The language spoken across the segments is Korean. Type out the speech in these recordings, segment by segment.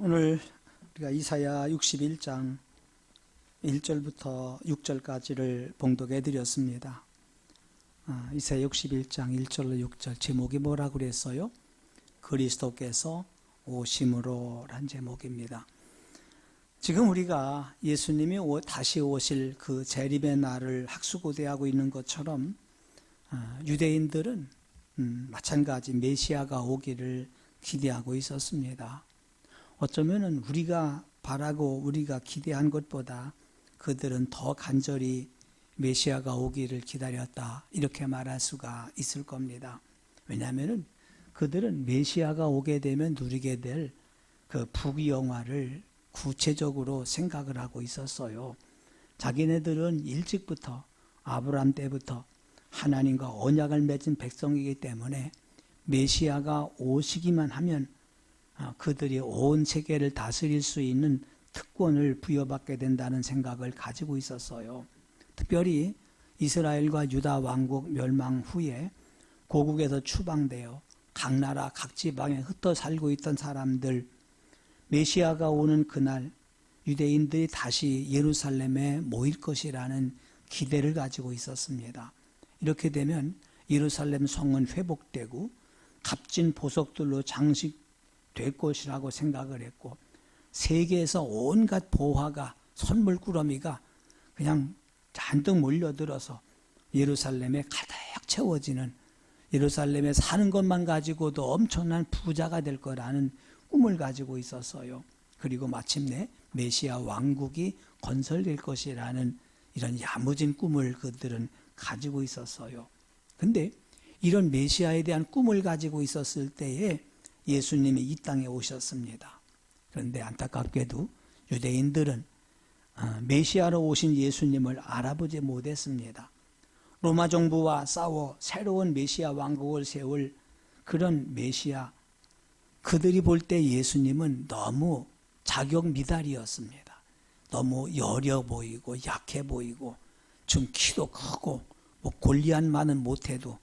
오늘 우리가 이사야 61장 1절부터 6절까지를 봉독해 드렸습니다. 이사야 61장 1절로 6절 제목이 뭐라고 그랬어요? 그리스도께서 오심으로 란 제목입니다. 지금 우리가 예수님이 다시 오실 그 재림의 날을 학수고대하고 있는 것처럼 유대인들은 마찬가지 메시아가 오기를 기대하고 있었습니다. 어쩌면은 우리가 바라고 우리가 기대한 것보다 그들은 더 간절히 메시아가 오기를 기다렸다, 이렇게 말할 수가 있을 겁니다. 왜냐하면은 그들은 메시아가 오게 되면 누리게 될 그 부귀영화를 구체적으로 생각을 하고 있었어요. 자기네들은 일찍부터 아브라함 때부터 하나님과 언약을 맺은 백성이기 때문에 메시아가 오시기만 하면 그들이 온 세계를 다스릴 수 있는 특권을 부여받게 된다는 생각을 가지고 있었어요. 특별히 이스라엘과 유다 왕국 멸망 후에 고국에서 추방되어 각 나라 각 지방에 흩어 살고 있던 사람들, 메시아가 오는 그날 유대인들이 다시 예루살렘에 모일 것이라는 기대를 가지고 있었습니다. 이렇게 되면 예루살렘 성은 회복되고 값진 보석들로 장식될 것이라고 생각을 했고, 세계에서 온갖 보화가, 선물꾸러미가 그냥 잔뜩 몰려들어서 예루살렘에 가득 채워지는, 예루살렘에 사는 것만 가지고도 엄청난 부자가 될 거라는 꿈을 가지고 있었어요. 그리고 마침내 메시아 왕국이 건설될 것이라는 이런 야무진 꿈을 그들은 가지고 있었어요. 근데 이런 메시아에 대한 꿈을 가지고 있었을 때에 예수님이 이 땅에 오셨습니다. 그런데 안타깝게도 유대인들은 메시아로 오신 예수님을 알아보지 못했습니다. 로마 정부와 싸워 새로운 메시아 왕국을 세울 그런 메시아, 그들이 볼 때 예수님은 너무 자격 미달이었습니다. 너무 여려 보이고 약해 보이고 좀 키도 크고 골리앗만은 못해도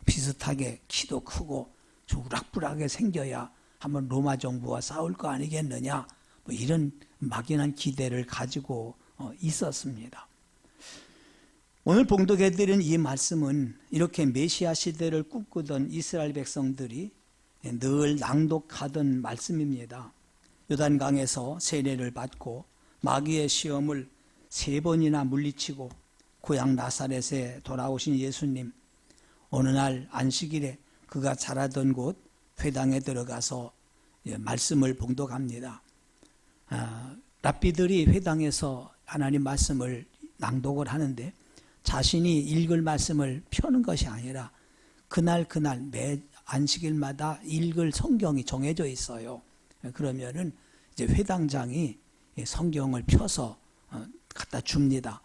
비슷하게 키도 크고 좀 우락부락하게 생겨야 한번 로마 정부와 싸울 거 아니겠느냐, 이런 막연한 기대를 가지고 있었습니다. 오늘 봉독해드린 이 말씀은 이렇게 메시아 시대를 꿈꾸던 이스라엘 백성들이 늘 낭독하던 말씀입니다. 요단강에서 세례를 받고 마귀의 시험을 3번이나 물리치고 고향 나사렛에 돌아오신 예수님, 어느 날 안식일에 그가 자라던 곳 회당에 들어가서 말씀을 봉독합니다. 랍비들이 회당에서 하나님 말씀을 낭독을 하는데 자신이 읽을 말씀을 펴는 것이 아니라 그날 매 안식일마다 읽을 성경이 정해져 있어요. 그러면은 이제 회당장이 성경을 펴서 갖다 줍니다.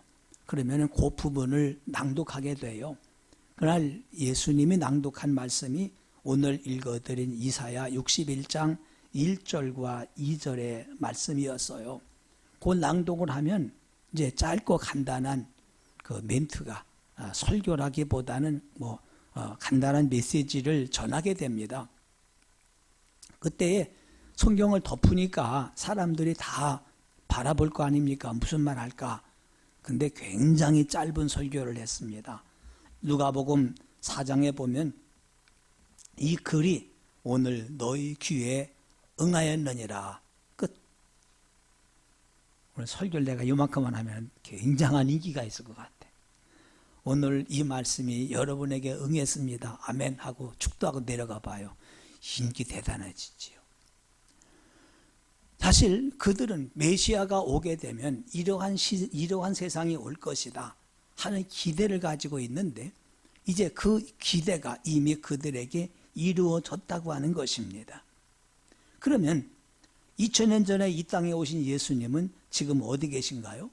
그러면은 그 부분을 낭독하게 돼요. 그날 예수님이 낭독한 말씀이 오늘 읽어드린 이사야 61장 1절과 2절의 말씀이었어요. 그 낭독을 하면 이제 짧고 간단한 그 멘트가 설교라기보다는 간단한 메시지를 전하게 됩니다. 그때에 성경을 덮으니까 사람들이 다 바라볼 거 아닙니까? 무슨 말 할까? 근데 굉장히 짧은 설교를 했습니다. 누가복음 4장에 보면 이 글이 오늘 너희 귀에 응하였느니라. 끝. 오늘 설교를 내가 이만큼만 하면 굉장한 인기가 있을 것 같아. 오늘 이 말씀이 여러분에게 응했습니다. 아멘 하고 축도하고 내려가 봐요. 인기 대단해지지요. 사실 그들은 메시아가 오게 되면 이러한 세상이 올 것이다 하는 기대를 가지고 있는데 이제 그 기대가 이미 그들에게 이루어졌다고 하는 것입니다. 그러면 2000년 전에 이 땅에 오신 예수님은 지금 어디 계신가요?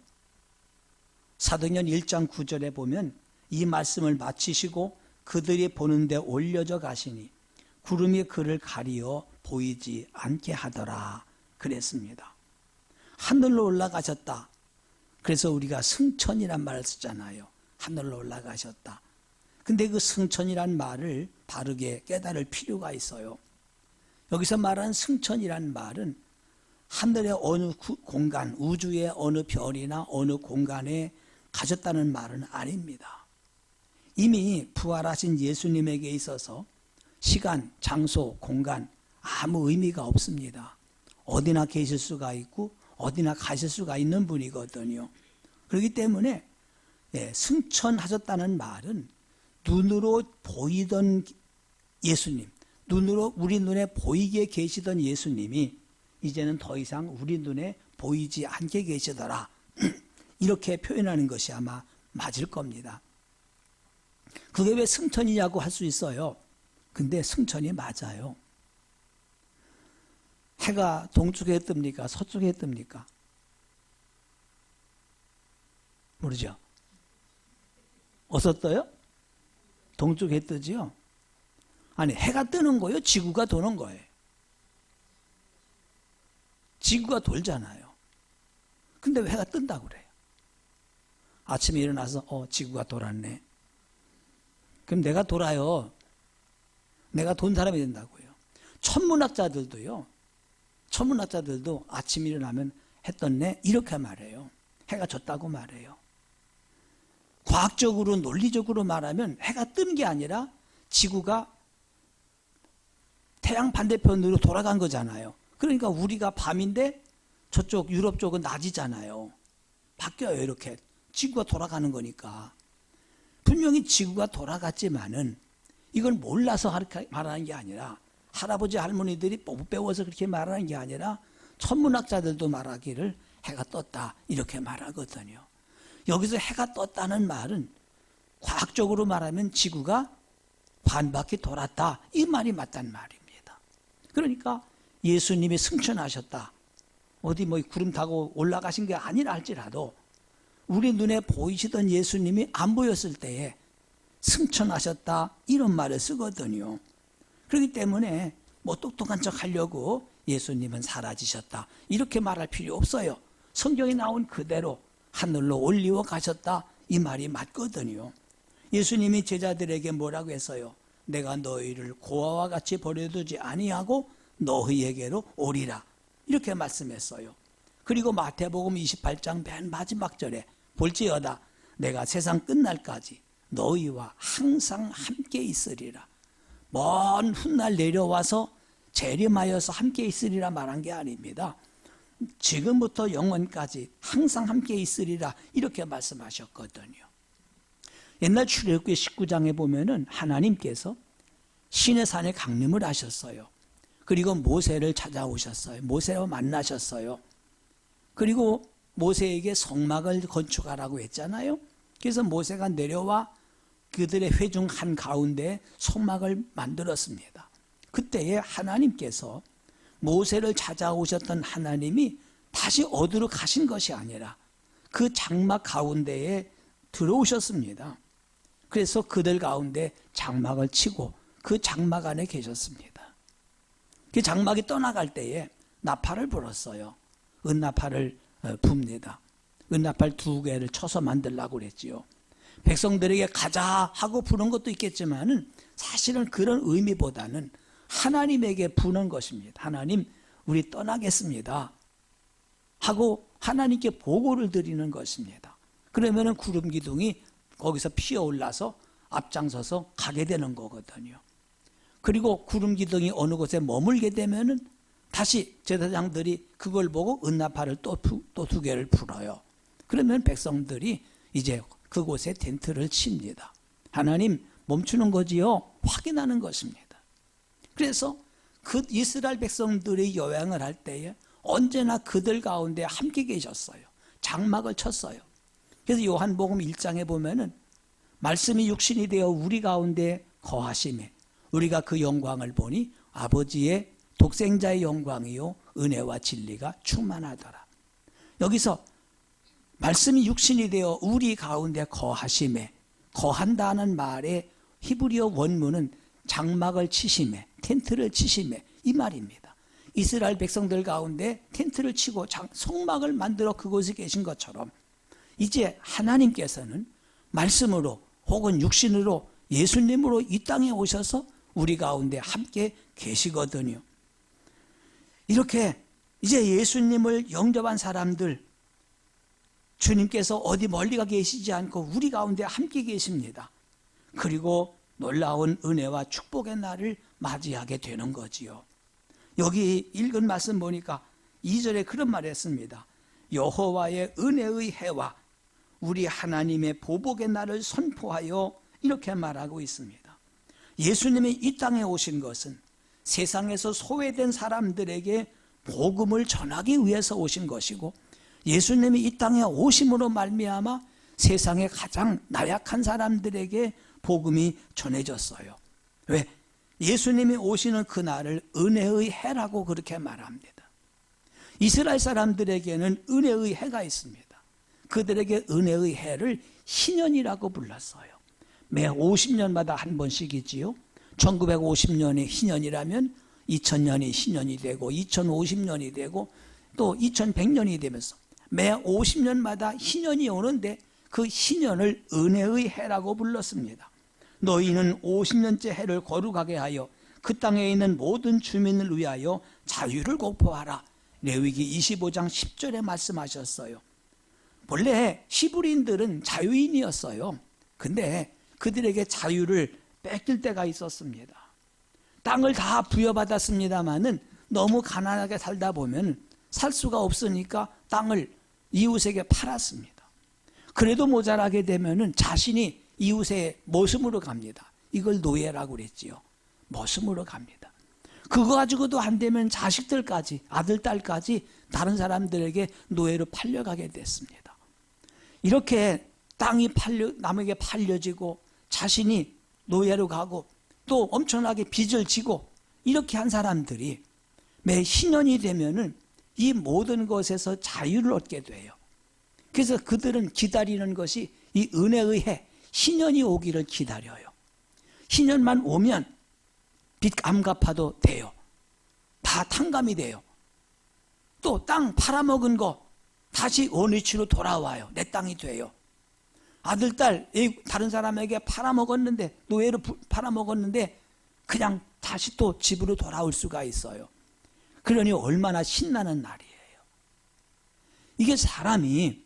사도행전 1장 9절에 보면 이 말씀을 마치시고 그들이 보는데 올려져 가시니 구름이 그를 가리어 보이지 않게 하더라 그랬습니다. 하늘로 올라가셨다. 그래서 우리가 승천이란 말을 쓰잖아요. 하늘로 올라가셨다. 근데 그 승천이란 말을 바르게 깨달을 필요가 있어요. 여기서 말하는 승천이란 말은 하늘의 어느 공간, 우주의 어느 별이나 어느 공간에 가셨다는 말은 아닙니다. 이미 부활하신 예수님에게 있어서 시간, 장소, 공간 아무 의미가 없습니다. 어디나 계실 수가 있고 어디나 가실 수가 있는 분이거든요. 그렇기 때문에 승천하셨다는 말은 눈으로 보이던 예수님, 눈으로 우리 눈에 보이게 계시던 예수님이 이제는 더 이상 우리 눈에 보이지 않게 계시더라. 이렇게 표현하는 것이 아마 맞을 겁니다. 그게 왜 승천이냐고 할 수 있어요. 근데 승천이 맞아요. 해가 동쪽에 뜹니까? 서쪽에 뜹니까? 모르죠? 어디서 떠요? 동쪽에 뜨지요? 아니, 해가 뜨는 거예요? 지구가 도는 거예요? 지구가 돌잖아요. 근데 왜 해가 뜬다고 그래요? 아침에 일어나서 지구가 돌았네. 그럼 내가 돌아요. 내가 돈 사람이 된다고요. 천문학자들도 아침 일어나면 해 떴네 이렇게 말해요. 해가 졌다고 말해요. 과학적으로 논리적으로 말하면 해가 뜬 게 아니라 지구가 태양 반대편으로 돌아간 거잖아요. 그러니까 우리가 밤인데 저쪽 유럽 쪽은 낮이잖아요. 바뀌어요. 이렇게 지구가 돌아가는 거니까. 분명히 지구가 돌아갔지만은 이걸 몰라서 말하는 게 아니라 할아버지 할머니들이 못 배워서 그렇게 말하는 게 아니라 천문학자들도 말하기를 해가 떴다 이렇게 말하거든요. 여기서 해가 떴다는 말은 과학적으로 말하면 지구가 반바퀴 돌았다 이 말이 맞다는 말입니다. 그러니까 예수님이 승천하셨다. 어디 구름 타고 올라가신 게 아니라 할지라도 우리 눈에 보이시던 예수님이 안 보였을 때에 승천하셨다 이런 말을 쓰거든요. 그렇기 때문에 똑똑한 척 하려고 예수님은 사라지셨다 이렇게 말할 필요 없어요. 성경에 나온 그대로 하늘로 올리워 가셨다 이 말이 맞거든요. 예수님이 제자들에게 뭐라고 했어요? 내가 너희를 고아와 같이 버려두지 아니하고 너희에게로 오리라 이렇게 말씀했어요. 그리고 마태복음 28장 맨 마지막 절에 볼지어다 내가 세상 끝날까지 너희와 항상 함께 있으리라. 먼 훗날 내려와서 재림하여서 함께 있으리라 말한 게 아닙니다. 지금부터 영원까지 항상 함께 있으리라 이렇게 말씀하셨거든요. 옛날 출애굽기 19장에 보면은 하나님께서 시내산에 강림을 하셨어요. 그리고 모세를 찾아오셨어요. 모세와 만나셨어요. 그리고 모세에게 성막을 건축하라고 했잖아요. 그래서 모세가 내려와 그들의 회중 한가운데 성막을 만들었습니다. 그때에 하나님께서 모세를 찾아오셨던 하나님이 다시 어디로 가신 것이 아니라 그 장막 가운데에 들어오셨습니다. 그래서 그들 가운데 장막을 치고 그 장막 안에 계셨습니다. 그 장막이 떠나갈 때에 나팔을 불었어요. 은나팔을 붑니다. 은나팔 2개를 쳐서 만들라고 그랬지요. 백성들에게 가자 하고 부는 것도 있겠지만은 사실은 그런 의미보다는 하나님에게 부는 것입니다. 하나님, 우리 떠나겠습니다. 하고 하나님께 보고를 드리는 것입니다. 그러면은 구름 기둥이 거기서 피어올라서 앞장서서 가게 되는 거거든요. 그리고 구름 기둥이 어느 곳에 머물게 되면은 다시 제사장들이 그걸 보고 은나팔을 또 2개를 불어요. 그러면 백성들이 이제 그곳에 텐트를 칩니다. 하나님 멈추는 거지요? 확인하는 것입니다. 그래서 그 이스라엘 백성들이 여행을 할 때에 언제나 그들 가운데 함께 계셨어요. 장막을 쳤어요. 그래서 요한복음 1장에 보면은 말씀이 육신이 되어 우리 가운데 거하심에 우리가 그 영광을 보니 아버지의 독생자의 영광이요 은혜와 진리가 충만하더라. 여기서 말씀이 육신이 되어 우리 가운데 거하심에 거한다는 말의 히브리어 원문은 장막을 치심에 텐트를 치심에 이 말입니다. 이스라엘 백성들 가운데 텐트를 치고 성막을 만들어 그곳에 계신 것처럼 이제 하나님께서는 말씀으로 혹은 육신으로 예수님으로 이 땅에 오셔서 우리 가운데 함께 계시거든요. 이렇게 이제 예수님을 영접한 사람들, 주님께서 어디 멀리가 계시지 않고 우리 가운데 함께 계십니다. 그리고 놀라운 은혜와 축복의 날을 맞이하게 되는 거지요. 여기 읽은 말씀 보니까 2절에 그런 말을 했습니다. 여호와의 은혜의 해와 우리 하나님의 보복의 날을 선포하여, 이렇게 말하고 있습니다. 예수님이 이 땅에 오신 것은 세상에서 소외된 사람들에게 복음을 전하기 위해서 오신 것이고, 예수님이 이 땅에 오심으로 말미암아 세상의 가장 나약한 사람들에게 복음이 전해졌어요. 왜? 예수님이 오시는 그날을 은혜의 해라고 그렇게 말합니다. 이스라엘 사람들에게는 은혜의 해가 있습니다. 그들에게 은혜의 해를 희년이라고 불렀어요. 매 50년마다 한 번씩이지요. 1950년이 희년이라면 2000년이 희년이 되고 2050년이 되고 또 2100년이 되면서 매 50년마다 희년이 오는데 그 희년을 은혜의 해라고 불렀습니다. 너희는 50년째 해를 거룩하게 하여 그 땅에 있는 모든 주민을 위하여 자유를 공포하라. 레위기 25장 10절에 말씀하셨어요. 본래 히브리인들은 자유인이었어요. 근데 그들에게 자유를 뺏길 때가 있었습니다. 땅을 다 부여받았습니다마는 너무 가난하게 살다 보면 살 수가 없으니까 땅을 이웃에게 팔았습니다. 그래도 모자라게 되면은 자신이 이웃의 모심으로 갑니다. 이걸 노예라고 그랬지요. 모심으로 갑니다. 그거 가지고도 안 되면 자식들까지, 아들, 딸까지 다른 사람들에게 노예로 팔려가게 됐습니다. 이렇게 땅이 남에게 팔려지고 자신이 노예로 가고 또 엄청나게 빚을 지고 이렇게 한 사람들이 매 희년이 되면은 이 모든 것에서 자유를 얻게 돼요. 그래서 그들은 기다리는 것이 이 은혜의 해, 희년이 오기를 기다려요. 희년만 오면 빚 안 갚아도 돼요. 다 탕감이 돼요. 또 땅 팔아먹은 거 다시 원위치로 돌아와요. 내 땅이 돼요. 아들, 딸, 다른 사람에게 팔아먹었는데, 노예로 팔아먹었는데 그냥 다시 또 집으로 돌아올 수가 있어요. 그러니 얼마나 신나는 날이에요. 이게 사람이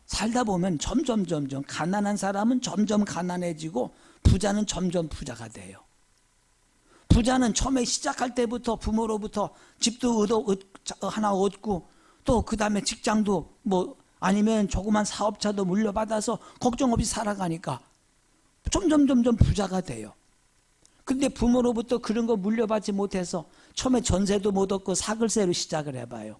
살다 보면 점점 가난한 사람은 점점 가난해지고 부자는 점점 부자가 돼요. 부자는 처음에 시작할 때부터 부모로부터 집도 하나 얻고 또 그 다음에 직장도 아니면 조그만 사업차도 물려받아서 걱정 없이 살아가니까 점점 부자가 돼요. 근데 부모로부터 그런 거 물려받지 못해서 처음에 전세도 못 얻고 사글세로 시작을 해봐요.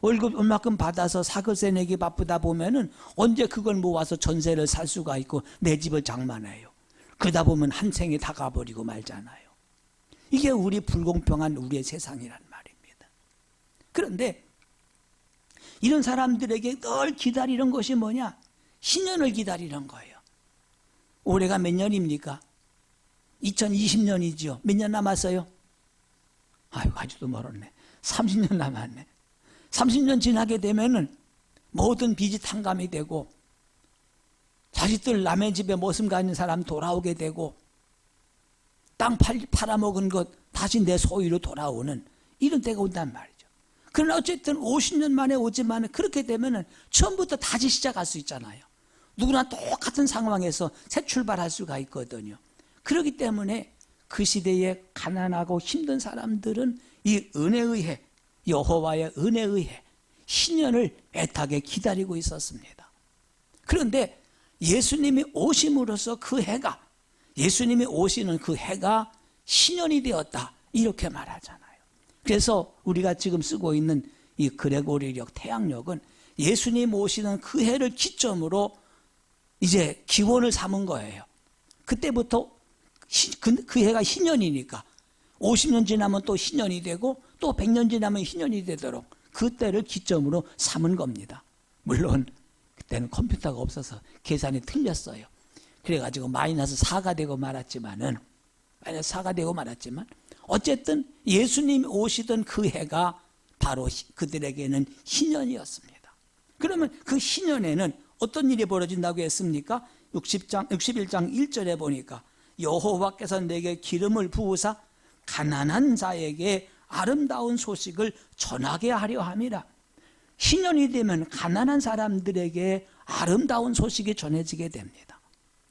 월급 얼마큼 받아서 사글세 내기 바쁘다 보면은 언제 그걸 모아서 전세를 살 수가 있고 내 집을 장만해요. 그러다 보면 한 생이 다 가버리고 말잖아요. 이게 우리 불공평한 우리의 세상이란 말입니다. 그런데 이런 사람들에게 늘 기다리는 것이 뭐냐? 희년을 기다리는 거예요. 올해가 몇 년입니까? 2020년이죠. 몇 년 남았어요? 아이고, 아직도 멀었네. 30년 남았네. 30년 지나게 되면은 모든 빚이 탕감이 되고 자식들 남의 집에 모심 가는 사람 돌아오게 되고 땅 팔아먹은 것 다시 내 소유로 돌아오는 이런 때가 온단 말이죠. 그러나 어쨌든 50년 만에 오지만 그렇게 되면은 처음부터 다시 시작할 수 있잖아요. 누구나 똑같은 상황에서 새 출발할 수가 있거든요. 그렇기 때문에 그 시대에 가난하고 힘든 사람들은 이 은혜의 해, 여호와의 은혜의 해, 희년을 애타게 기다리고 있었습니다. 그런데 예수님이 오심으로써 그 해가, 예수님이 오시는 그 해가 희년이 되었다, 이렇게 말하잖아요. 그래서 우리가 지금 쓰고 있는 이 그레고리력 태양력은 예수님 오시는 그 해를 기점으로 이제 기원을 삼은 거예요. 그때부터 그 해가 희년이니까 50년 지나면 또 희년이 되고 또 100년 지나면 희년이 되도록 그때를 기점으로 삼은 겁니다. 물론 그때는 컴퓨터가 없어서 계산이 틀렸어요. 그래가지고 마이너스 4가 되고 말았지만 어쨌든 예수님이 오시던 그 해가 바로 그들에게는 희년이었습니다. 그러면 그 희년에는 어떤 일이 벌어진다고 했습니까? 61장 1절에 보니까 여호와께서 내게 기름을 부으사 가난한 자에게 아름다운 소식을 전하게 하려 함이라. 신년이 되면 가난한 사람들에게 아름다운 소식이 전해지게 됩니다.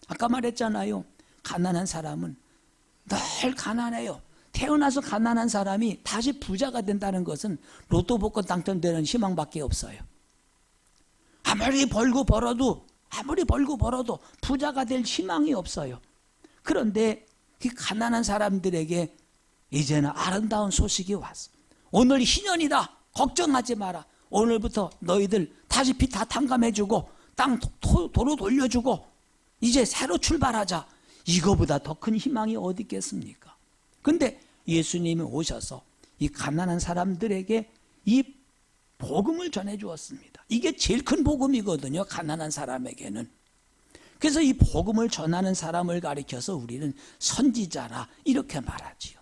아까 말했잖아요. 가난한 사람은 늘 가난해요. 태어나서 가난한 사람이 다시 부자가 된다는 것은 로또 복권 당첨되는 희망밖에 없어요. 아무리 벌고 벌어도 부자가 될 희망이 없어요. 그런데 이 가난한 사람들에게 이제는 아름다운 소식이 왔어. 오늘 희년이다. 걱정하지 마라. 오늘부터 너희들 다시 빚 다 탕감해주고 땅 도로 돌려주고 이제 새로 출발하자. 이거보다 더 큰 희망이 어디 있겠습니까? 근데 예수님이 오셔서 이 가난한 사람들에게 이 복음을 전해주었습니다. 이게 제일 큰 복음이거든요. 가난한 사람에게는. 그래서 이 복음을 전하는 사람을 가리켜서 우리는 선지자라 이렇게 말하지요.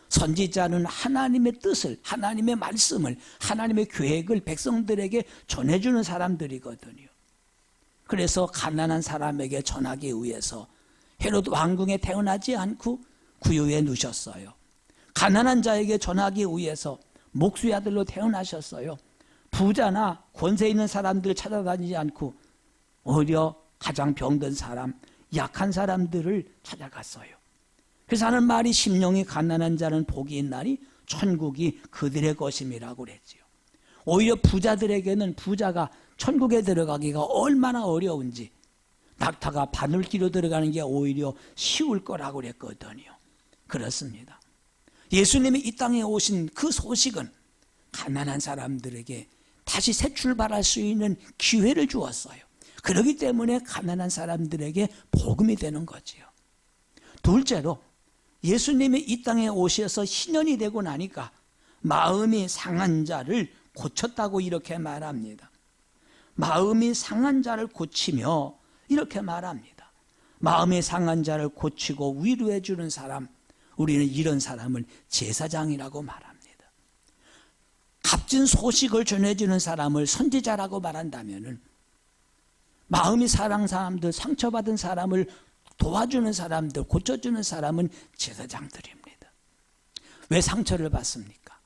선지자는 하나님의 뜻을, 하나님의 말씀을, 하나님의 계획을 백성들에게 전해주는 사람들이거든요. 그래서 가난한 사람에게 전하기 위해서 헤롯 왕궁에 태어나지 않고 구유에 누셨어요. 가난한 자에게 전하기 위해서 목수의 아들로 태어나셨어요. 부자나 권세 있는 사람들을 찾아다니지 않고 오히려 가장 병든 사람, 약한 사람들을 찾아갔어요. 그래서 하는 말이 심령이 가난한 자는 복이 있나니 천국이 그들의 것임이라고 그랬지요. 오히려 부자들에게는 부자가 천국에 들어가기가 얼마나 어려운지 낙타가 바늘기로 들어가는 게 오히려 쉬울 거라고 그랬거든요. 그렇습니다. 예수님이 이 땅에 오신 그 소식은 가난한 사람들에게 다시 새 출발할 수 있는 기회를 주었어요. 그렇기 때문에 가난한 사람들에게 복음이 되는 거지요. 둘째로 예수님이 이 땅에 오셔서 신년이 되고 나니까 마음이 상한 자를 고쳤다고 이렇게 말합니다. 마음이 상한 자를 고치며 이렇게 말합니다. 마음이 상한 자를 고치고 위로해 주는 사람, 우리는 이런 사람을 제사장이라고 말합니다. 값진 소식을 전해주는 사람을 선지자라고 말한다면은 마음이 상한 사람들, 상처받은 사람을 도와주는 사람들, 고쳐주는 사람은 제사장들입니다. 왜 상처를 받습니까?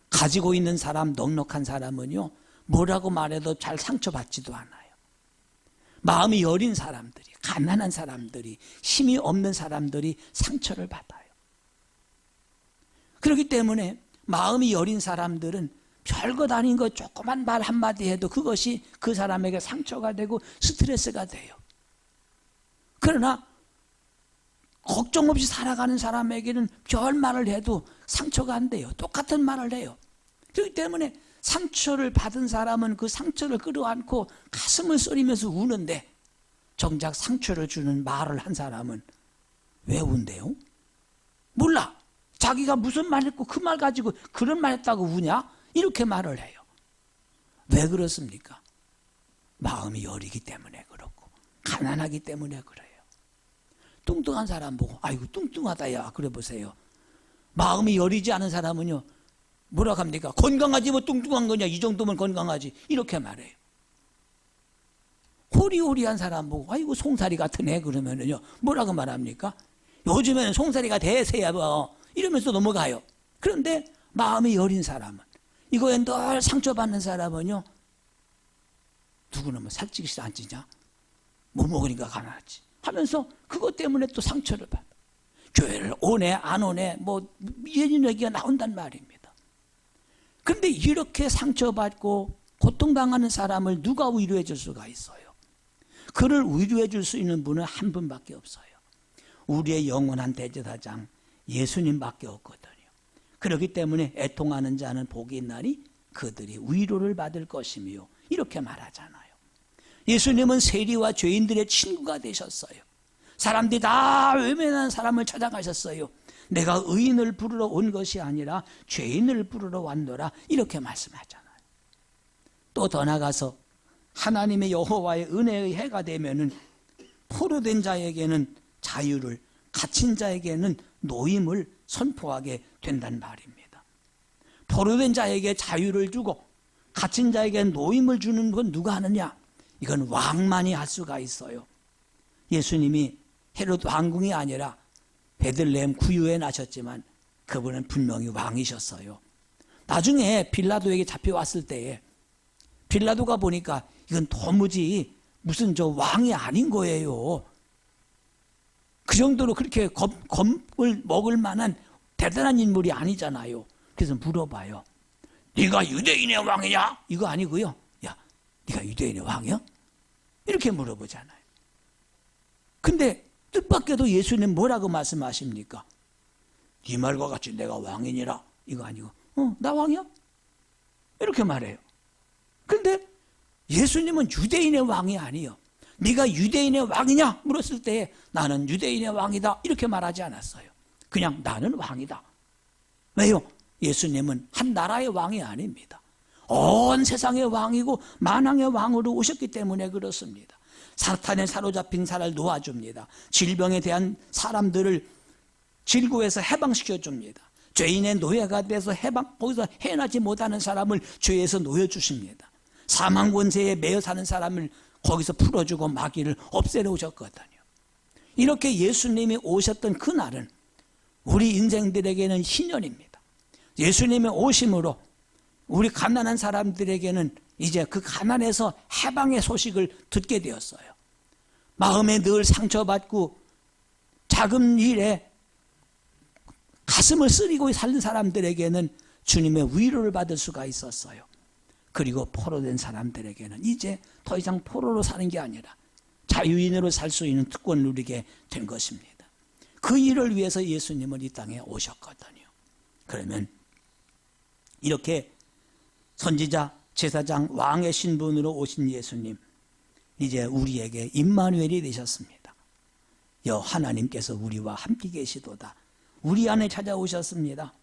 가지고 있는 사람, 넉넉한 사람은요, 뭐라고 말해도 잘 상처받지도 않아요. 마음이 여린 사람들이, 가난한 사람들이, 힘이 없는 사람들이 상처를 받아요. 그렇기 때문에 마음이 여린 사람들은 별것 아닌 것 조그만 말 한마디 해도 그것이 그 사람에게 상처가 되고 스트레스가 돼요. 그러나 걱정 없이 살아가는 사람에게는 별 말을 해도 상처가 안 돼요. 똑같은 말을 해요. 그렇기 때문에 상처를 받은 사람은 그 상처를 끌어안고 가슴을 쏘리면서 우는데 정작 상처를 주는 말을 한 사람은 왜 운대요? 몰라. 자기가 무슨 말 했고 그 말 가지고 그런 말 했다고 우냐? 이렇게 말을 해요. 왜 그렇습니까? 마음이 여리기 때문에 그렇고 가난하기 때문에 그래요. 뚱뚱한 사람 보고 아이고 뚱뚱하다 야 그래 보세요. 마음이 여리지 않은 사람은요 뭐라고 합니까? 건강하지 뭐 뚱뚱한 거냐 이 정도면 건강하지 이렇게 말해요. 호리호리한 사람 보고 아이고 송사리 같은 애 그러면은요 뭐라고 말합니까? 요즘에는 송사리가 대세야 뭐 이러면서 넘어가요. 그런데 마음이 여린 사람은 이거에 늘 상처받는 사람은요 누구는 뭐 살찌기 안 찌냐 못 먹으니까 가난하지 하면서 그것 때문에 또 상처를 받아. 교회를 오네 안 오네 뭐 이런 얘기가 나온단 말입니다. 그런데 이렇게 상처받고 고통당하는 사람을 누가 위로해 줄 수가 있어요? 그를 위로해 줄 수 있는 분은 한 분밖에 없어요. 우리의 영원한 대제사장 예수님밖에 없거든요. 그렇기 때문에 애통하는 자는 복이 있나니 그들이 위로를 받을 것이며 이렇게 말하잖아요. 예수님은 세리와 죄인들의 친구가 되셨어요. 사람들이 다 외면한 사람을 찾아가셨어요. 내가 의인을 부르러 온 것이 아니라 죄인을 부르러 왔노라 이렇게 말씀하잖아요. 또 더 나가서 하나님의 여호와의 은혜의 해가 되면은 포로된 자에게는 자유를, 갇힌 자에게는 노임을 선포하게 된단 말입니다. 포로된 자에게 자유를 주고 갇힌 자에게 노임을 주는 건 누가 하느냐? 이건 왕만이 할 수가 있어요. 예수님이 헤롯 왕궁이 아니라 베들레헴 구유에 나셨지만 그분은 분명히 왕이셨어요. 나중에 빌라도에게 잡혀왔을 때에 빌라도가 보니까 이건 도무지 무슨 저 왕이 아닌 거예요. 그 정도로 그렇게 겁을 먹을 만한 대단한 인물이 아니잖아요. 그래서 물어봐요. 네가 유대인의 왕이냐? 이거 아니고요. 야, 네가 유대인의 왕이야? 이렇게 물어보잖아요. 근데 뜻밖에도 예수님 뭐라고 말씀하십니까? 네 말과 같이 내가 왕이니라. 이거 아니고 나 왕이야? 이렇게 말해요. 근데 예수님은 유대인의 왕이 아니에요. 네가 유대인의 왕이냐? 물었을 때 나는 유대인의 왕이다 이렇게 말하지 않았어요. 그냥 나는 왕이다. 왜요? 예수님은 한 나라의 왕이 아닙니다. 온 세상의 왕이고 만왕의 왕으로 오셨기 때문에 그렇습니다. 사탄에 사로잡힌 사람을 놓아줍니다. 질병에 대한 사람들을 질고해서 해방시켜줍니다. 죄인의 노예가 돼서 거기서 해나지 못하는 사람을 죄에서 놓여주십니다. 사망 권세에 매여 사는 사람을 거기서 풀어주고 마귀를 없애려 오셨거든요. 이렇게 예수님이 오셨던 그날은 우리 인생들에게는 희년입니다. 예수님의 오심으로 우리 가난한 사람들에게는 이제 그 가난에서 해방의 소식을 듣게 되었어요. 마음에 늘 상처받고 작은 일에 가슴을 쓰리고 사는 사람들에게는 주님의 위로를 받을 수가 있었어요. 그리고 포로된 사람들에게는 이제 더 이상 포로로 사는 게 아니라 자유인으로 살 수 있는 특권을 누리게 된 것입니다. 그 일을 위해서 예수님은 이 땅에 오셨거든요. 그러면 이렇게 선지자, 제사장, 왕의 신분으로 오신 예수님, 이제 우리에게 임마누엘이 되셨습니다. 여 하나님께서 우리와 함께 계시도다. 우리 안에 찾아오셨습니다.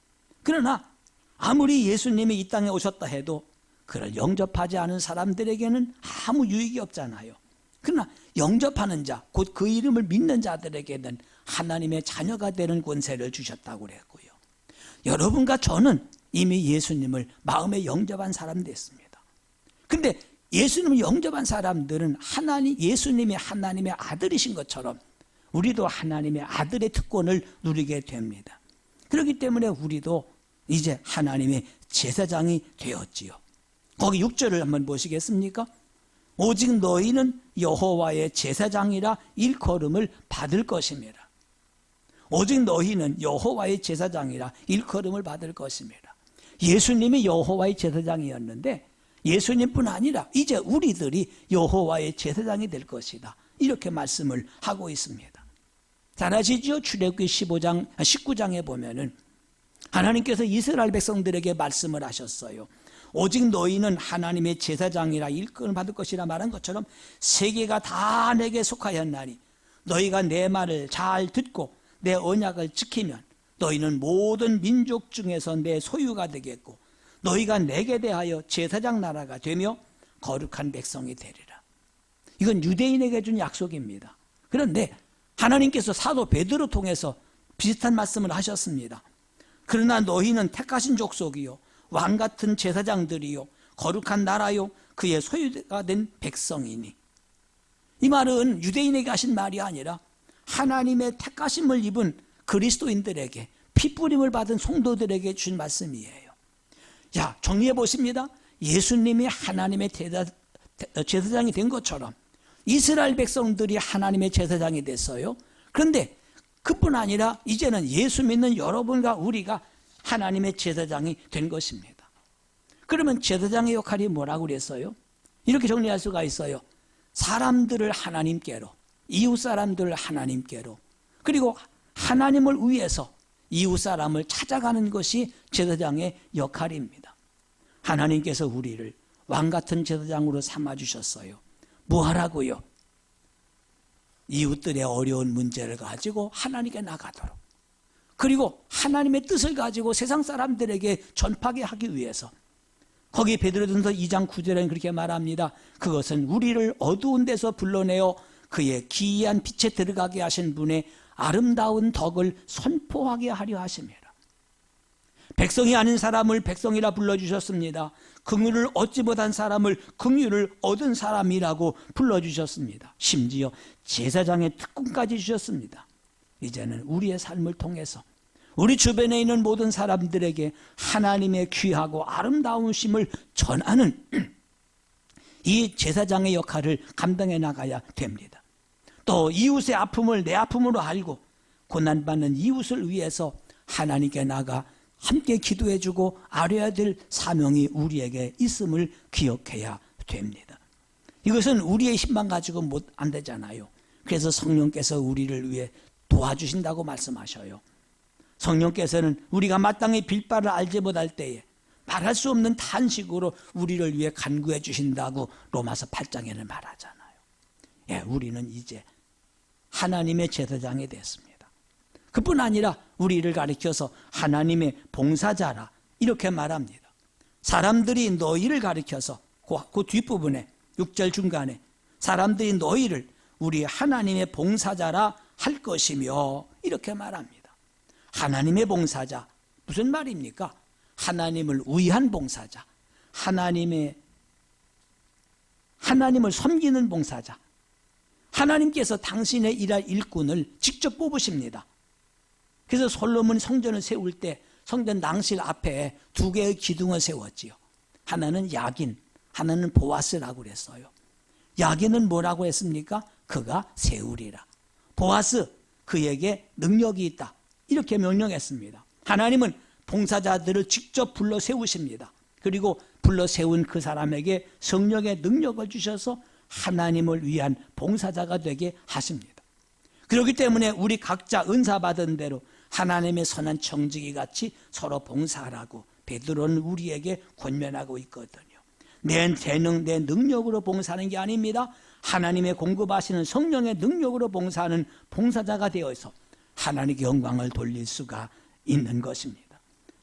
그러나 아무리 예수님이 이 땅에 오셨다 해도 그를 영접하지 않은 사람들에게는 아무 유익이 없잖아요. 그러나 영접하는 자, 곧 그 이름을 믿는 자들에게는 하나님의 자녀가 되는 권세를 주셨다고 그랬고요. 여러분과 저는 이미 예수님을 마음에 영접한 사람 됐습니다. 근데 예수님을 영접한 사람들은 예수님이 하나님의 아들이신 것처럼 우리도 하나님의 아들의 특권을 누리게 됩니다. 그렇기 때문에 우리도 이제 하나님의 제사장이 되었지요. 거기 6절을 한번 보시겠습니까? 오직 너희는 여호와의 제사장이라 일컬음을 받을 것입니다. 오직 너희는 여호와의 제사장이라 일컬음을 받을 것입니다. 예수님이 여호와의 제사장이었는데 예수님뿐 아니라 이제 우리들이 여호와의 제사장이 될 것이다. 이렇게 말씀을 하고 있습니다. 잘 아시죠? 출애굽기 19장에 보면은 하나님께서 이스라엘 백성들에게 말씀을 하셨어요. 오직 너희는 하나님의 제사장이라 일컬음을 받을 것이라 말한 것처럼 세계가 다 내게 속하였나니 너희가 내 말을 잘 듣고 내 언약을 지키면 너희는 모든 민족 중에서 내 소유가 되겠고 너희가 내게 대하여 제사장 나라가 되며 거룩한 백성이 되리라. 이건 유대인에게 준 약속입니다. 그런데 하나님께서 사도 베드로 통해서 비슷한 말씀을 하셨습니다. 그러나 너희는 택하신 족속이요 왕같은 제사장들이요 거룩한 나라요 그의 소유가 된 백성이니. 이 말은 유대인에게 하신 말이 아니라 하나님의 택하심을 입은 그리스도인들에게 피뿌림을 받은 성도들에게 준 말씀이에요. 자, 정리해 보십니다. 예수님이 하나님의 제사장이 된 것처럼 이스라엘 백성들이 하나님의 제사장이 됐어요. 그런데 그뿐 아니라 이제는 예수 믿는 여러분과 우리가 하나님의 제사장이 된 것입니다. 그러면 제사장의 역할이 뭐라고 그랬어요? 이렇게 정리할 수가 있어요. 사람들을 하나님께로, 이웃 사람들을 하나님께로, 그리고 하나님을 위해서 이웃 사람을 찾아가는 것이 제사장의 역할입니다. 하나님께서 우리를 왕같은 제사장으로 삼아주셨어요. 뭐 하라고요? 이웃들의 어려운 문제를 가지고 하나님께 나가도록, 그리고 하나님의 뜻을 가지고 세상 사람들에게 전파하게 하기 위해서. 거기 베드로전서 2장 9절에는 그렇게 말합니다. 그것은 우리를 어두운 데서 불러내어 그의 기이한 빛에 들어가게 하신 분의 아름다운 덕을 선포하게 하려 하심이라. 백성이 아닌 사람을 백성이라 불러주셨습니다. 긍휼을 얻지 못한 사람을 긍휼을 얻은 사람이라고 불러주셨습니다. 심지어 제사장의 특권까지 주셨습니다. 이제는 우리의 삶을 통해서 우리 주변에 있는 모든 사람들에게 하나님의 귀하고 아름다우심을 전하는 이 제사장의 역할을 감당해 나가야 됩니다. 또 이웃의 아픔을 내 아픔으로 알고 고난받는 이웃을 위해서 하나님께 나가 함께 기도해주고 아뢰어야 될 사명이 우리에게 있음을 기억해야 됩니다. 이것은 우리의 힘만 가지고 안 되잖아요. 그래서 성령께서 우리를 위해 도와주신다고 말씀하셔요. 성령께서는 우리가 마땅히 빌 바를 알지 못할 때에 말할 수 없는 탄식으로 우리를 위해 간구해 주신다고 로마서 8장에는 말하잖아요. 예, 우리는 이제 하나님의 제사장이 됐습니다. 그뿐 아니라 우리를 가리켜서 하나님의 봉사자라 이렇게 말합니다. 사람들이 너희를 가리켜서 그 뒷부분에 6절 중간에 사람들이 너희를 우리 하나님의 봉사자라 할 것이며 이렇게 말합니다. 하나님의 봉사자 무슨 말입니까? 하나님을 위한 봉사자, 하나님을 섬기는 봉사자. 하나님께서 당신의 일할 일꾼을 직접 뽑으십니다. 그래서 솔로몬 성전을 세울 때 성전 낭실 앞에 두 개의 기둥을 세웠지요. 하나는 야긴, 하나는 보아스라고 그랬어요. 야긴은 뭐라고 했습니까? 그가 세우리라. 보아스, 그에게 능력이 있다. 이렇게 명령했습니다. 하나님은 봉사자들을 직접 불러 세우십니다. 그리고 불러 세운 그 사람에게 성령의 능력을 주셔서 하나님을 위한 봉사자가 되게 하십니다. 그렇기 때문에 우리 각자 은사 받은 대로 하나님의 선한 청지기 같이 서로 봉사하라고 베드로는 우리에게 권면하고 있거든요. 내 재능, 내 능력으로 봉사하는 게 아닙니다. 하나님의 공급하시는 성령의 능력으로 봉사하는 봉사자가 되어서 하나님께 영광을 돌릴 수가 있는 것입니다.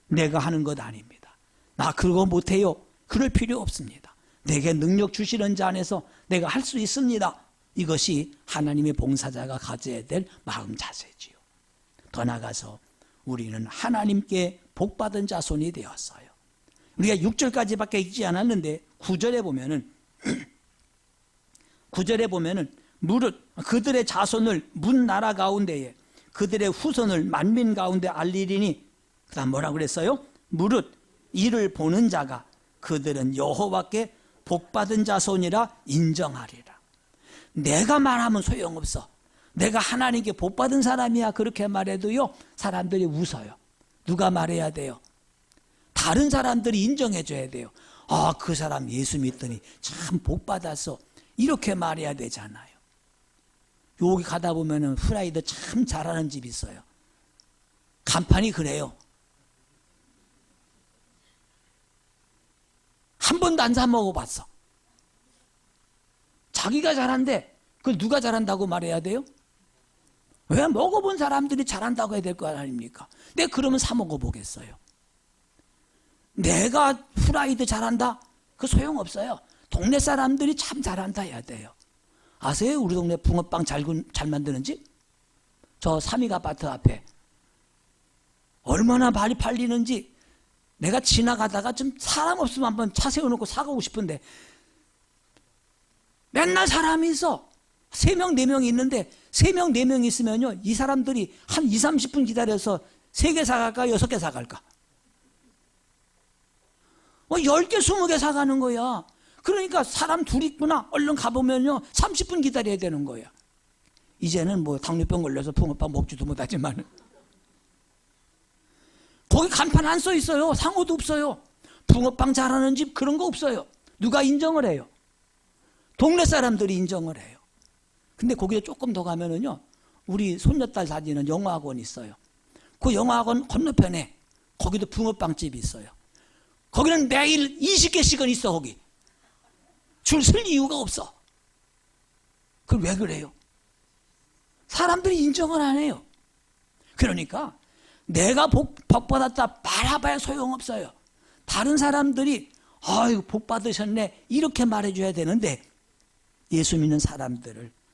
내가 하는 것 아닙니다. 나 그거 못해요. 그럴 필요 없습니다. 내게 능력 주시는 자 안에서 내가 할 수 있습니다. 이것이 하나님의 봉사자가 가져야 될 마음 자세지요. 더 나아가서 우리는 하나님께 복받은 자손이 되었어요. 우리가 6절까지밖에 읽지 않았는데 9절에 보면은 무릇 그들의 자손을 문 나라 가운데에 그들의 후손을 만민 가운데 알리리니 그 다음 뭐라고 그랬어요? 무릇 이를 보는 자가 그들은 여호와께 복받은 자손이라 인정하리라. 내가 말하면 소용없어. 내가 하나님께 복받은 사람이야 그렇게 말해도요 사람들이 웃어요. 누가 말해야 돼요? 다른 사람들이 인정해 줘야 돼요. 아, 그 사람 예수 믿더니 참 복받았어. 이렇게 말해야 되잖아요. 여기 가다 보면은 후라이드 참 잘하는 집 있어요. 간판이 그래요. 한 번도 안 사 먹어봤어. 자기가 잘한데 그걸 누가 잘한다고 말해야 돼요? 왜 먹어본 사람들이 잘한다고 해야 될 거 아닙니까? 내가 그러면 사 먹어보겠어요. 내가 후라이드 잘한다? 그 소용없어요. 동네 사람들이 참 잘한다 해야 돼요. 아세요? 우리 동네 붕어빵 잘 만드는지? 저 삼익 아파트 앞에 얼마나 많이 팔리는지 내가 지나가다가 좀 사람 없으면 한번 차 세워놓고 사가고 싶은데 맨날 사람이 있어. 3명, 4명 있는데 3명, 4명 있으면요 이 사람들이 한 2, 30분 기다려서 3개 사갈까 6개 사갈까? 10개, 20개 사가는 거야. 그러니까 사람 둘 있구나. 얼른 가보면요 30분 기다려야 되는 거야. 이제는 뭐 당뇨병 걸려서 붕어빵 먹지도 못하지만 거기 간판 안 써 있어요. 상호도 없어요. 붕어빵 잘하는 집 그런 거 없어요. 누가 인정을 해요? 동네 사람들이 인정을 해요. 근데 거기에 조금 더 가면은요 우리 손녀딸 다니는 영어학원이 있어요. 그 영어학원 건너편에 거기도 붕어빵집이 있어요. 거기는 매일 20개씩은 있어. 거기 줄 설 이유가 없어. 그걸 왜 그래요? 사람들이 인정을 안 해요. 그러니까 내가 복 받았다 말해봐야 소용없어요. 다른 사람들이 아유 복 받으셨네 이렇게 말해줘야 되는데 예수 믿는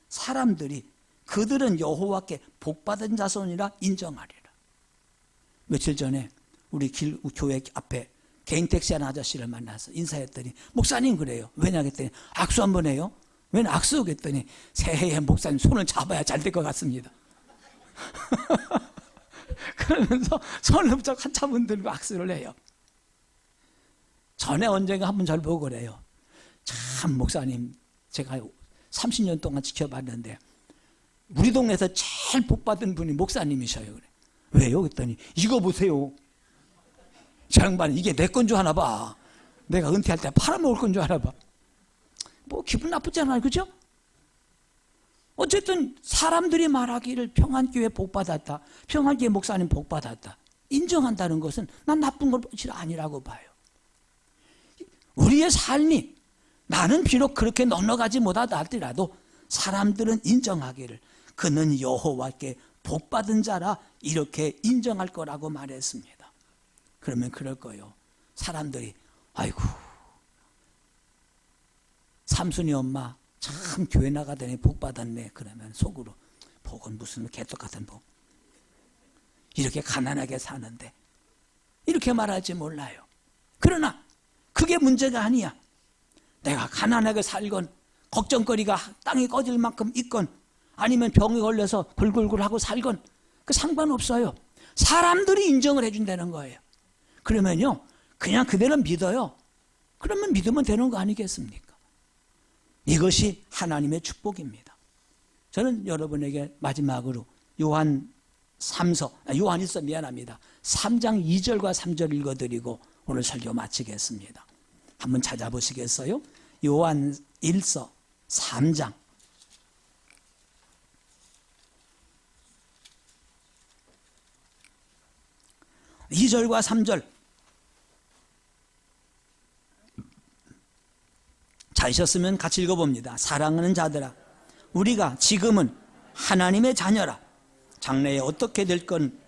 사람들이 그들은 여호와께 복 받은 자손이라 인정하리라. 며칠 전에 우리 교회 앞에 개인 택시하는 아저씨를 만나서 인사했더니 목사님 그래요. 왜냐 했더니 악수 한번 해요. 왜 악수? 했더니 새해에 목사님 손을 잡아야 잘 될 것 같습니다. 그러면서 손을 부쩍 한참 흔들고 악수를 해요. 전에 언젠가 한번 절 보고 그래요. 참 목사님 제가 30년 동안 지켜봤는데 우리 동네에서 제일 복받은 분이 목사님이셔요. 그래. 왜요? 그랬더니 이거 보세요. 저 양반이 이게 내 건 줄 아나 봐. 내가 은퇴할 때 팔아먹을 건 줄 아나 봐. 뭐 기분 나쁘잖아요. 그죠? 어쨌든 사람들이 말하기를 평안교회 복받았다, 평안교회 목사님 복받았다 인정한다는 것은 난 나쁜 것이 아니라고 봐요. 우리의 삶이 나는 비록 그렇게 넉넉하지 못하다 할지라도 사람들은 인정하기를 그는 여호와께 복받은 자라 이렇게 인정할 거라고 말했습니다. 그러면 그럴 거예요. 사람들이 아이고 삼순이 엄마 참 교회 나가더니 복 받았네. 그러면 속으로 복은 무슨 개떡 같은 복. 이렇게 가난하게 사는데 이렇게 말할지 몰라요. 그러나 그게 문제가 아니야. 내가 가난하게 살건 걱정거리가 땅이 꺼질 만큼 있건 아니면 병이 걸려서 굴굴굴하고 살건 그 상관없어요. 사람들이 인정을 해준다는 거예요. 그러면요 그냥 그대로 믿어요. 그러면 믿으면 되는 거 아니겠습니까? 이것이 하나님의 축복입니다. 저는 여러분에게 마지막으로 요한 1서 미안합니다. 3장 2절과 3절 읽어드리고 오늘 설교 마치겠습니다. 한번 찾아보시겠어요? 요한 1서 3장 2절과 3절 찾으셨으면 같이 읽어봅니다. 사랑하는 자들아 우리가 지금은 하나님의 자녀라. 장래에 어떻게 될 건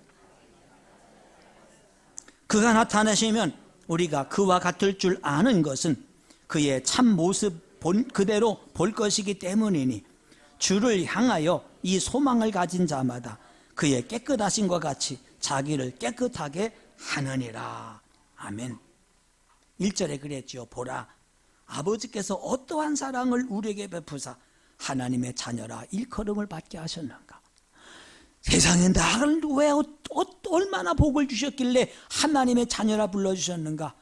그가 나타나시면 우리가 그와 같을 줄 아는 것은 그의 참 모습 그대로 볼 것이기 때문이니 주를 향하여 이 소망을 가진 자마다 그의 깨끗하심과 같이 자기를 깨끗하게 하느니라. 아멘. 1절에 그랬죠. 보라 아버지께서 어떠한 사랑을 우리에게 베푸사 하나님의 자녀라 일컬음을 받게 하셨는가. 세상에 나를 왜 얼마나 복을 주셨길래 하나님의 자녀라 불러주셨는가.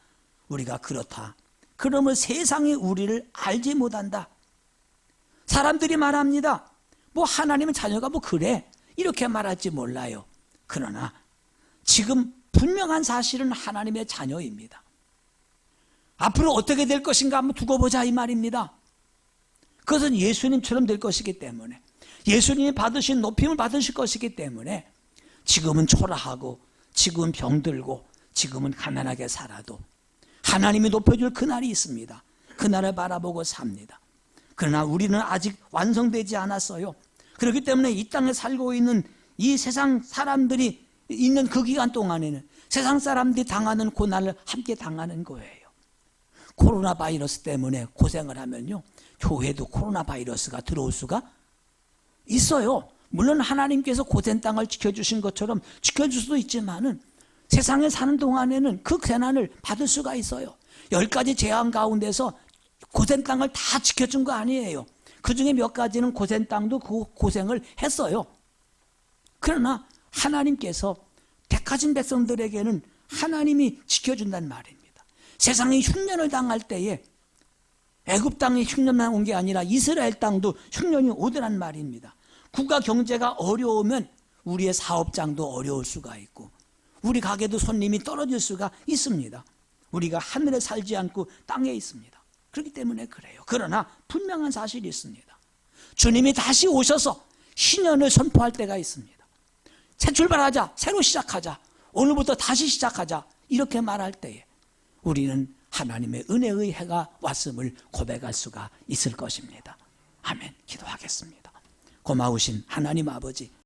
우리가 그렇다. 그러면 세상이 우리를 알지 못한다. 사람들이 말합니다. 뭐 하나님의 자녀가 뭐 그래 이렇게 말할지 몰라요. 그러나 지금 분명한 사실은 하나님의 자녀입니다. 앞으로 어떻게 될 것인가 한번 두고 보자 이 말입니다. 그것은 예수님처럼 될 것이기 때문에 예수님이 받으신 높임을 받으실 것이기 때문에 지금은 초라하고 지금은 병들고 지금은 가난하게 살아도 하나님이 높여줄 그날이 있습니다. 그날을 바라보고 삽니다. 그러나 우리는 아직 완성되지 않았어요. 그렇기 때문에 이 땅에 살고 있는 이 세상 사람들이 있는 그 기간 동안에는 세상 사람들이 당하는 고난을 함께 당하는 거예요. 코로나 바이러스 때문에 고생을 하면요 교회도 코로나 바이러스가 들어올 수가 있어요. 물론 하나님께서 고센 땅을 지켜주신 것처럼 지켜줄 수도 있지만은 세상에 사는 동안에는 그 재난을 받을 수가 있어요. 10가지 재앙 가운데서 고센 땅을 다 지켜준 거 아니에요. 그 중에 몇 가지는 고센 땅도 그 고생을 했어요. 그러나 하나님께서 택하신 백성들에게는 하나님이 지켜준다는 말입니다. 세상이 흉년을 당할 때에 애굽 땅이 흉년만 온 게 아니라 이스라엘 땅도 흉년이 오더란 말입니다. 국가 경제가 어려우면 우리의 사업장도 어려울 수가 있고 우리 가게도 손님이 떨어질 수가 있습니다. 우리가 하늘에 살지 않고 땅에 있습니다. 그렇기 때문에 그래요. 그러나 분명한 사실이 있습니다. 주님이 다시 오셔서 신년을 선포할 때가 있습니다. 새 출발하자, 새로 시작하자, 오늘부터 다시 시작하자 이렇게 말할 때에 우리는 하나님의 은혜의 해가 왔음을 고백할 수가 있을 것입니다. 아멘. 기도하겠습니다. 고마우신 하나님 아버지